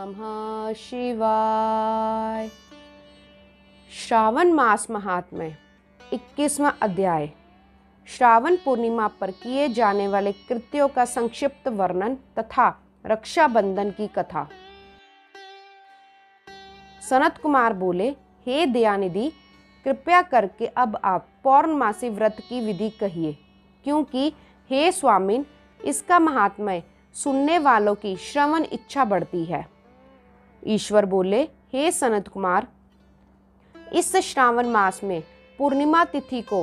नमः शिवाय। श्रावण मास महात्म्य 21वां अध्याय। श्रावण पूर्णिमा पर किए जाने वाले कृत्यों का संक्षिप्त वर्णन तथा रक्षाबंधन की कथा। सनत कुमार बोले, हे दयानिधि, कृपया करके अब आप पौर्णमासी व्रत की विधि कहिए, क्योंकि हे स्वामिन, इसका महात्म्य सुनने वालों की श्रवण इच्छा बढ़ती है। ईश्वर बोले, हे सनत कुमार, इस श्रावण मास में पूर्णिमा तिथि को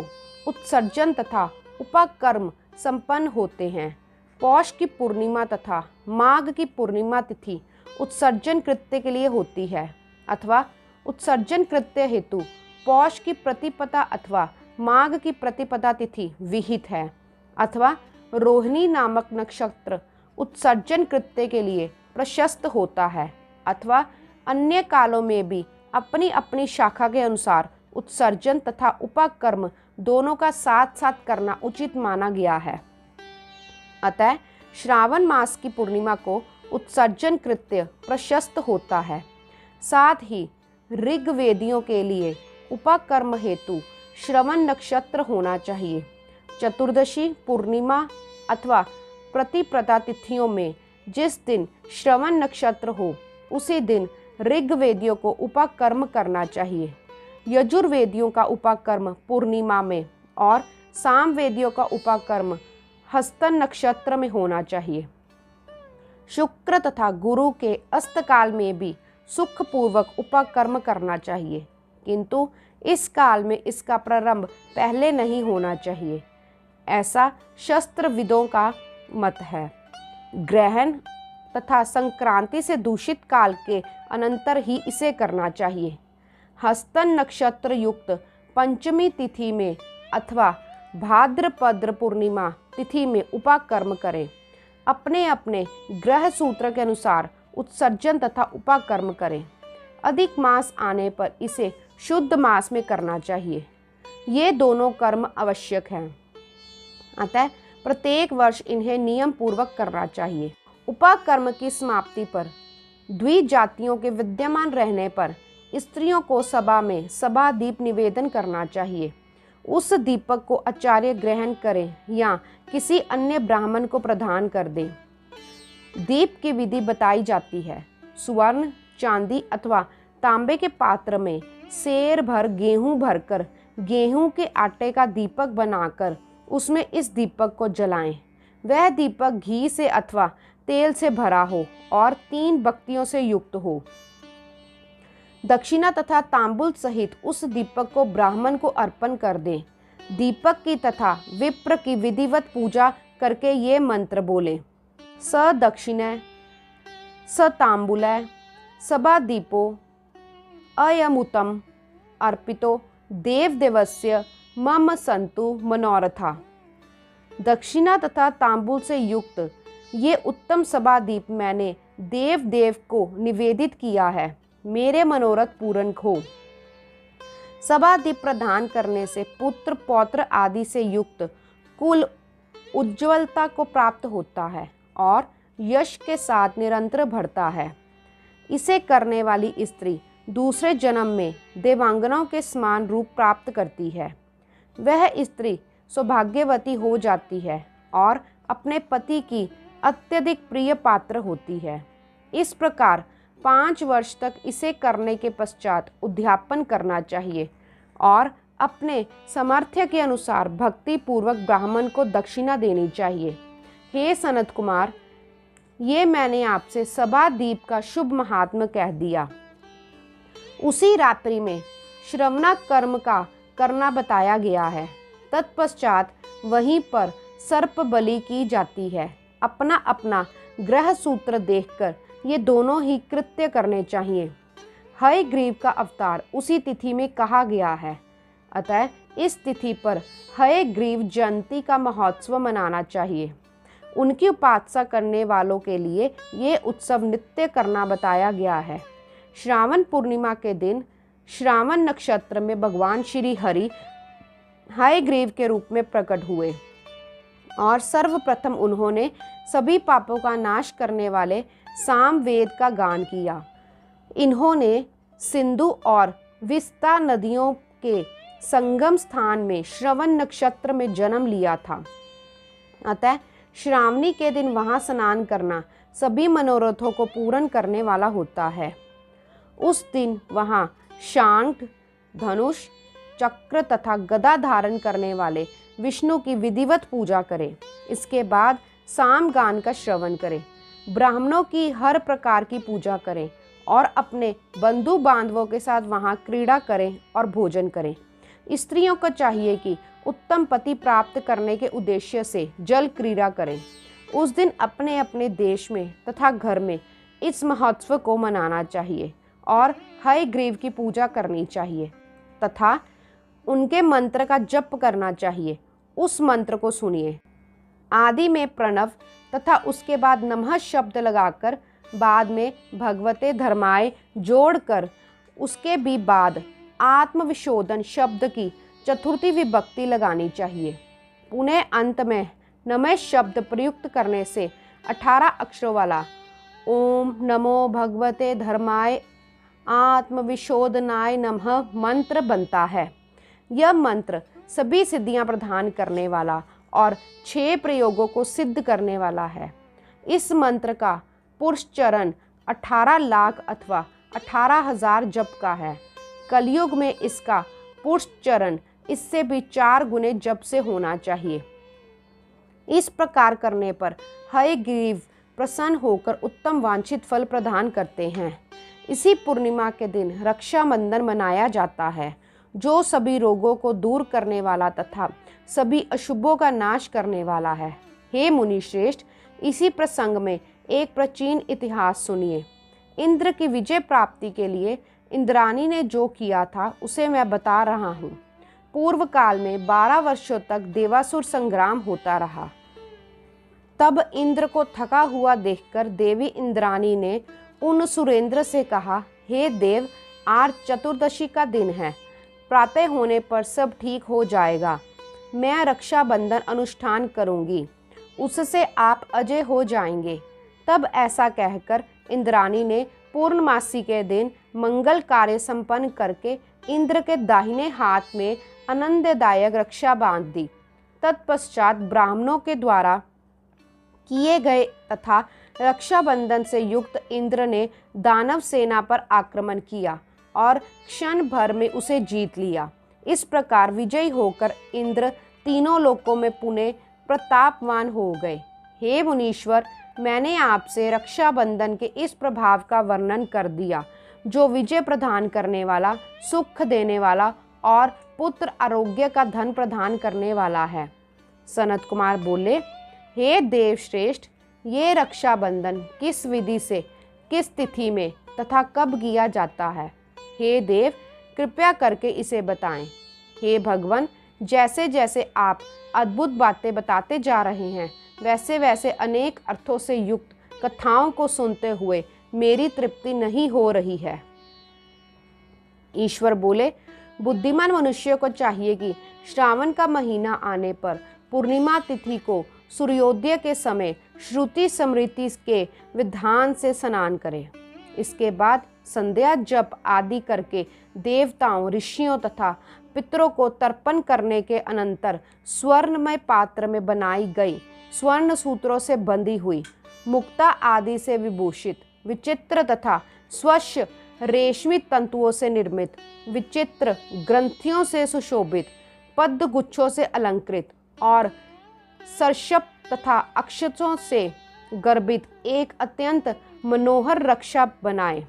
उत्सर्जन तथा उपकर्म संपन्न होते हैं। पौष की पूर्णिमा तथा माघ की पूर्णिमा तिथि उत्सर्जन कृत्य के लिए होती है, अथवा उत्सर्जन कृत्य हेतु पौष की प्रतिपदा अथवा माघ की प्रतिपदा तिथि विहित है, अथवा रोहिणी नामक नक्षत्र उत्सर्जन कृत्य के लिए प्रशस्त होता है, अथवा अन्य कालों में भी अपनी अपनी शाखा के अनुसार उत्सर्जन तथा उपकर्म दोनों का साथ साथ करना उचित माना गया है। अतः श्रावण मास की पूर्णिमा को उत्सर्जन कृत्य प्रशस्त होता है। साथ ही ऋग्वेदियों के लिए उपकर्म हेतु श्रवण नक्षत्र होना चाहिए। चतुर्दशी, पूर्णिमा अथवा प्रतिपदा तिथियों में जिस दिन श्रवण नक्षत्र हो, उसी दिन ऋग्वेदियों को उपकर्म करना चाहिए। यजुर्वेदियों का उपकर्म पूर्णिमा में और सामवेदियों का उपकर्म हस्तन नक्षत्र में होना चाहिए। शुक्र तथा गुरु के अस्तकाल में भी सुखपूर्वक उपकर्म करना चाहिए, किंतु इस काल में इसका प्रारंभ पहले नहीं होना चाहिए, ऐसा शस्त्रविदों का मत है। ग्रहण तथा संक्रांति से दूषित काल के अनंतर ही इसे करना चाहिए। हस्तन नक्षत्र युक्त पंचमी तिथि में अथवा भाद्रपद पूर्णिमा तिथि में उपकर्म करें। अपने अपने ग्रह सूत्र के अनुसार उत्सर्जन तथा उपकर्म करें। अधिक मास आने पर इसे शुद्ध मास में करना चाहिए। ये दोनों कर्म आवश्यक हैं, अतः प्रत्येक वर्ष इन्हें नियम पूर्वक करना चाहिए। उपकर्म की समाप्ति पर द्विजातियों के विद्यमान रहने पर स्त्रियों को सभा में सभा दीप निवेदन करना चाहिए। उस दीपक को आचार्य ग्रहण करें या किसी अन्य ब्राह्मण को प्रदान कर दें। दीप की विधि बताई जाती है। स्वर्ण, चांदी अथवा तांबे के पात्र में सेर भर गेहूं भरकर गेहूं के आटे का दीपक बनाकर उसमें इस दीपक को जलाएं। वह दीपक घी से अथवा तेल से भरा हो और 3 बत्तियों से युक्त हो। दक्षिणा तथा तांबुल सहित उस दीपक को ब्राह्मण को अर्पण कर दें। दीपक की तथा विप्र की विधिवत पूजा करके ये मंत्र बोले, स दक्षिणा स तांबुलै सबा दीपो अयमुतम अर्पितो देवदेवस्य मम संतु मनोरथा। दक्षिणा तथा तांबुल से युक्त ये उत्तम सभा दीप मैंने देव देव को निवेदित किया है, मेरे मनोरथ पूर्ण हो। सभा दीप प्रदान करने से पुत्र पौत्र आदि से युक्त कुल उज्ज्वलता को प्राप्त होता है और यश के साथ निरंतर बढ़ता है। इसे करने वाली स्त्री दूसरे जन्म में देवांगनाओं के समान रूप प्राप्त करती है। वह स्त्री सौभाग्यवती हो जाती है और अपने पति की अत्यधिक प्रिय पात्र होती है। इस प्रकार 5 वर्ष तक इसे करने के पश्चात उद्यापन करना चाहिए और अपने सामर्थ्य के अनुसार भक्ति पूर्वक ब्राह्मण को दक्षिणा देनी चाहिए। हे सनत कुमार, ये मैंने आपसे सभा दीप का शुभ महात्म्य कह दिया। उसी रात्रि में श्रवणा कर्म का करना बताया गया है। तत्पश्चात वहीं पर सर्प बलि की जाती है। अपना अपना ग्रह सूत्र देखकर ये दोनों ही कृत्य करने चाहिए। हयग्रीव का अवतार उसी तिथि में कहा गया है, अतः इस तिथि पर हयग्रीव जयंती का महोत्सव मनाना चाहिए। उनकी उपासना करने वालों के लिए ये उत्सव नित्य करना बताया गया है। श्रावण पूर्णिमा के दिन श्रावण नक्षत्र में भगवान श्री हरि हयग्रीव के रूप में प्रकट हुए और सर्वप्रथम उन्होंने सभी पापों का नाश करने वाले सामवेद का गान किया। इन्होंने सिंधु और विस्ता नदियों के संगम स्थान में श्रवण नक्षत्र में जन्म लिया था। अतः श्रावणी के दिन वहां स्नान करना सभी मनोरथों को पूर्ण करने वाला होता है। उस दिन वहां शांख, धनुष, चक्र तथा गदा धारण करने वाले विष्णु की विधिवत पूजा करें। इसके बाद सामगान का श्रवण करें, ब्राह्मणों की हर प्रकार की पूजा करें और अपने बंधु बांधवों के साथ वहां क्रीड़ा करें और भोजन करें। स्त्रियों को चाहिए कि उत्तम पति प्राप्त करने के उद्देश्य से जल क्रीड़ा करें। उस दिन अपने अपने देश में तथा घर में इस महोत्सव को मनाना चाहिए और हयग्रीव की पूजा करनी चाहिए तथा उनके मंत्र का जप करना चाहिए। उस मंत्र को सुनिए। आदि में प्रणव तथा उसके बाद नमः शब्द लगाकर बाद में भगवते धर्माय जोड़कर उसके भी बाद आत्मविशोधन शब्द की चतुर्थी विभक्ति लगानी चाहिए। पुनः अंत में नमः शब्द प्रयुक्त करने से 18 अक्षरों वाला ओम नमो भगवते धर्माय आत्मविशोधनाय नमः मंत्र बनता है। यह मंत्र सभी सिद्धियां प्रदान करने वाला और 6 प्रयोगों को सिद्ध करने वाला है। इस मंत्र का पुरुष चरण 18 लाख अथवा 18,000 जप का है। कलयुग में इसका पुरुष चरण इससे भी 4 गुने जप से होना चाहिए। इस प्रकार करने पर हयग्रीव प्रसन्न होकर उत्तम वांछित फल प्रदान करते हैं। इसी पूर्णिमा के दिन रक्षाबंधन मनाया जाता है, जो सभी रोगों को दूर करने वाला तथा सभी अशुभों का नाश करने वाला है। हे मुनि श्रेष्ठ, इसी प्रसंग में एक प्राचीन इतिहास सुनिए। इंद्र की विजय प्राप्ति के लिए इंद्राणी ने जो किया था उसे मैं बता रहा हूँ। पूर्व काल में 12 वर्षों तक देवासुर संग्राम होता रहा। तब इंद्र को थका हुआ देखकर देवी इंद्राणी ने उन सुरेंद्र से कहा, हे देव, आज चतुर्दशी का दिन है। प्रातः होने पर सब ठीक हो जाएगा। मैं रक्षाबंधन अनुष्ठान करूंगी, उससे आप अजय हो जाएंगे। तब ऐसा कहकर इंद्राणी ने पूर्णमासी के दिन मंगल कार्य संपन्न करके इंद्र के दाहिने हाथ में आनंददायक रक्षा बांध दी। तत्पश्चात ब्राह्मणों के द्वारा किए गए तथा रक्षाबंधन से युक्त इंद्र ने दानव सेना पर आक्रमण किया और क्षण भर में उसे जीत लिया। इस प्रकार विजयी होकर इंद्र तीनों लोकों में पुनः प्रतापवान हो गए। हे मुनीश्वर, मैंने आपसे रक्षाबंधन के इस प्रभाव का वर्णन कर दिया, जो विजय प्रदान करने वाला, सुख देने वाला और पुत्र आरोग्य का धन प्रदान करने वाला है। सनत कुमार बोले, हे देव श्रेष्ठ, ये रक्षाबंधन किस विधि से, किस तिथि में तथा कब किया जाता है? हे देव, कृपया करके इसे बताएं। हे भगवान, जैसे जैसे आप अद्भुत बातें बताते जा रहे हैं, वैसे वैसे अनेक अर्थों से युक्त कथाओं को सुनते हुए मेरी तृप्ति नहीं हो रही है। ईश्वर बोले, बुद्धिमान मनुष्य को चाहिए कि श्रावण का महीना आने पर पूर्णिमा तिथि को सूर्योदय के समय श्रुति स्मृति के विधान से स्नान करे। इसके बाद संध्या जप आदि करके देवताओं, ऋषियों तथा पितरों को तर्पण करने के अनंतर स्वर्णमय पात्र में बनाई गई, स्वर्ण सूत्रों से बंधी हुई, मुक्ता आदि से विभूषित, विचित्र तथा स्वच्छ रेशमी तंतुओं से निर्मित, विचित्र ग्रंथियों से सुशोभित, पद्म गुच्छों से अलंकृत और सर्षप तथा अक्षतों से गर्भित एक अत्यंत मनोहर रक्षा बनाए।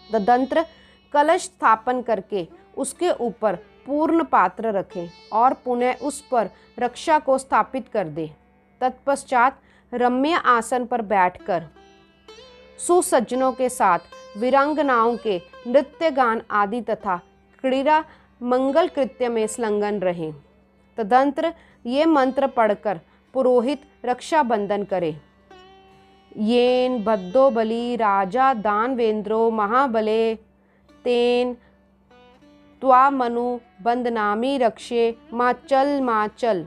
तदंतर कलश स्थापन करके उसके ऊपर पूर्ण पात्र रखें और पुनः उस पर रक्षा को स्थापित कर दे। तत्पश्चात रम्य आसन पर बैठकर सुसज्जनों के साथ वीरांगनाओं के नृत्य गान आदि तथा क्रीड़ा मंगल कृत्य में संलग्न रहें। तदंतर ये मंत्र पढ़कर पुरोहित रक्षाबंधन करे। येन बद्धो बलि राजा दानवेंद्रो महाबले तेन त्वा मनु बंदनामी रक्षे माचल माचल।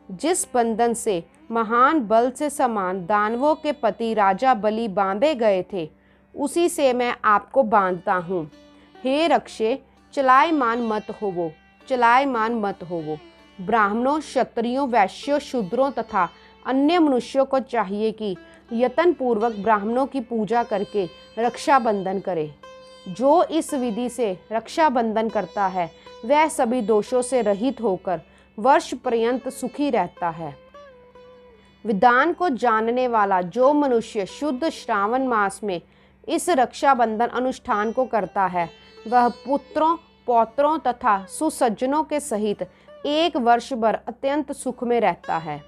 जिस बंधन से महान बल से समान दानवों के पति राजा बलि बांधे गए थे, उसी से मैं आपको बांधता हूँ। हे रक्षे, चलायमान मत होवो, चलायमान मत होवो। ब्राह्मणों, क्षत्रियों, वैश्यों, शूद्रों तथा अन्य मनुष्यों को चाहिए कि यत्न पूर्वक ब्राह्मणों की पूजा करके रक्षाबंधन करे। जो इस विधि से रक्षाबंधन करता है वह सभी दोषों से रहित होकर वर्ष पर्यंत सुखी रहता है। विधान को जानने वाला जो मनुष्य शुद्ध श्रावण मास में इस रक्षाबंधन अनुष्ठान को करता है वह पुत्रों, पौत्रों तथा सुसज्जनों के सहित एक वर्ष भर अत्यंत सुख में रहता है।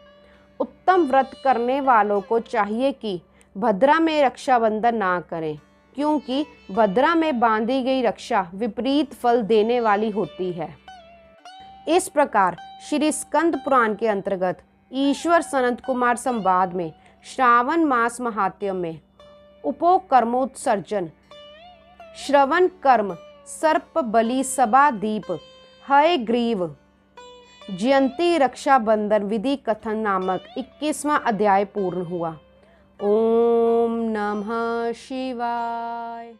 उत्तम व्रत करने वालों को चाहिए कि भद्रा में रक्षाबंधन ना करें, क्योंकि भद्रा में बांधी गई रक्षा विपरीत फल देने वाली होती है। इस प्रकार श्री स्कंद पुराण के अंतर्गत ईश्वर सनत कुमार संवाद में श्रावण मास महात्म्य में उपोकर्मोत्सर्जन, श्रवण कर्म, सर्प बलि सभा दीप, हय ग्रीव, जयंती रक्षाबंधन विधि कथन नामक 21वां अध्याय पूर्ण हुआ। ओम नमः शिवाय।